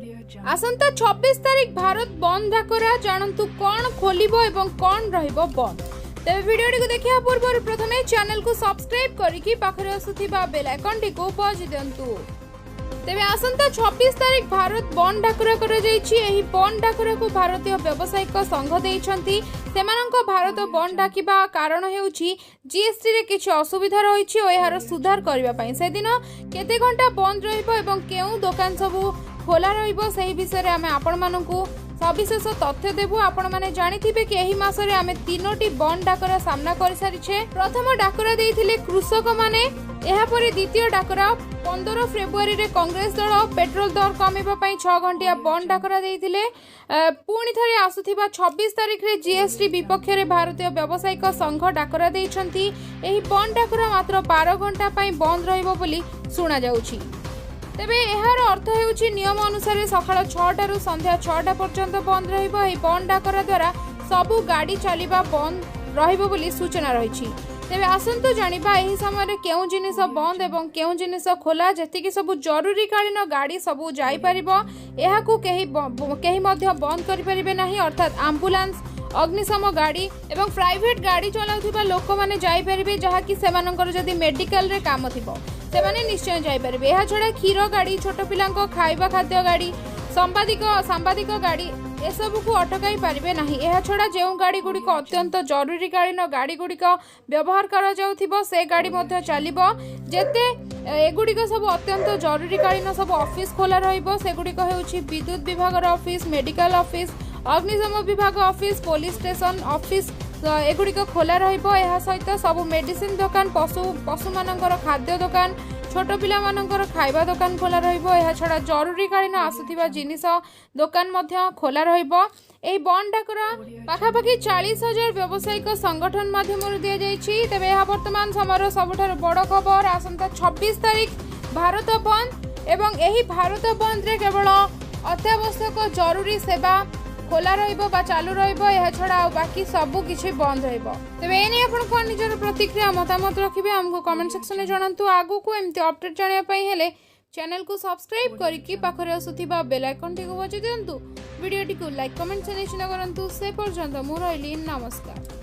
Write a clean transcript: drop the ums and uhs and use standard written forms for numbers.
आसंता 26 तारीख भारत बंद डाकरा जानतु कौन खोलिबो एवं कौन रहिबो बंद। तेरे वीडियो को देखिया पूर्व प्रथमे चैनल को सब्सक्राइब करिकी पाखरे आसुथिबा बेल आइकन टी को बजाइ दियंतु। तेरे आसंता 26 तारीख भारत बंद डाकरा कर जाइछि। एही बंद डाकरा को भारतीय व्यावसायिक संघ देइछंती। सेमानंको भारत बंद डाकिबा कारण हेउछि जीएसटी रे किछि असुविधा रहिछि ओ एहार सुधार करिबा पई। से दिन केते घंटा बंद रहिबो एवं केउ दुकान सब खोला रहिबो सेही विषय रे आमे आपण माननकु सविशेष तथ्य देबु। आपण माने जानिथिबे कि एही मास रे आमे तीनोटी बंद डाकरा सामना करि सारिछे। प्रथम डाकरा देइथिले कृषक माने, एहा परे द्वितीय डाकरा 15 फेब्रुआरी रे कांग्रेस दल पेट्रोल दर कमेबा पई 6 घंटिया बंद डाकरा देइथिले। पुणी थरे आसुथिबा 26 तारीख रे जीएसटी विपक्ष रे भारतीय व्यावसायिक संघ डाकरा देइछंती। एही बंद डाकरा मात्र 12 घंटा पई बंद रहिबो बोली सुना जाउछि। तेबे एहार अर्थ हेउछि नियम अनुसार सकाळ 6टा रु संध्या 6टा पर्यंत बंद रहिबो। एही बंद डाकरा द्वारा सबु गाड़ी चलिबा बंद रहिबो बोली सूचना रहिछि। तेबे आसंतु जानिबा एही समय रे केउ जिनिस बंद एवं केउ जिनिस खोला, जेतिकि सबु जरूरी कालीन गाड़ी सबु जाई परिबो। एहाकु केही मध्य बंद करि परिबे नाही, अर्थात एम्बुलेंस, अग्निशम गाड़ी एवं प्राइवेट गाड़ी चलाउथिबा लोक माने जाई परिबे, जहा कि सेमानकर जदी मेडिकल रे काम थिबो सेमाने निश्चय जाई परिबे। एहा छडा क्षीर गाड़ी, छोट पिलांको खाइबा खाद्य गाड़ी, सांबादिक गाड़ी एसबू को अटकाई पारिबे नाही। एहा छडा जेउ गाड़ी गुड़िक अत्यंत जरूरी कालीन गाड़ी गुड़िक व्यवहार करा जाउथिबो से गाड़ी मध्य चलिबो। जेते एगुड़िक सब अत्यंत जरूरी कालीन सब ऑफिस खोला रहिबो। सेगुड़िक हेउछि विद्युत विभाग ऑफिस, मेडिकल ऑफिस, अग्निशम विभाग ऑफिस, पुलिस स्टेशन ऑफिस एगुड़िक खोला रहिबो। एहा सहित सब मेडिसिन दुकान, पशु मानकर खाद्य दुकान, छोट पिला मानकर खाइबा दुकान खोला रहिबो। एहा छडा जरूरी कालीन आसुथिबा जिनिस दुकान मध्य खोला रहिबो। एही बंद डाकरा पाखापाखि 40,000 व्यावसायिक संगठन माध्यम दिया जाइछि। तेबे एहा वर्तमान समयर सबठार बड़ खबर। आसंता 26 तारीख भारत बंद एवं एही भारत बंद रे केवल अत्यावश्यक जरूरी सेवा खोला रहिबो बा चालू रहिबो। एहा छडा बाकी सबु किछि बंद रहिबो। तबे एने आपण को निजर प्रतिक्रिया मतामत रखिबे, हमको कमेंट सेक्शन में जणांतु। आगु को एमती अपडेट जानिया पई हेले चैनल को सब्सक्राइब करिकि पाखरे आसुथिबा बेल आइकन टी को बजाइ दियंतु। वीडियो टी को लाइक कमेंट से निश्चित करंतु। से पर्यंत मु रहिली, नमस्कार।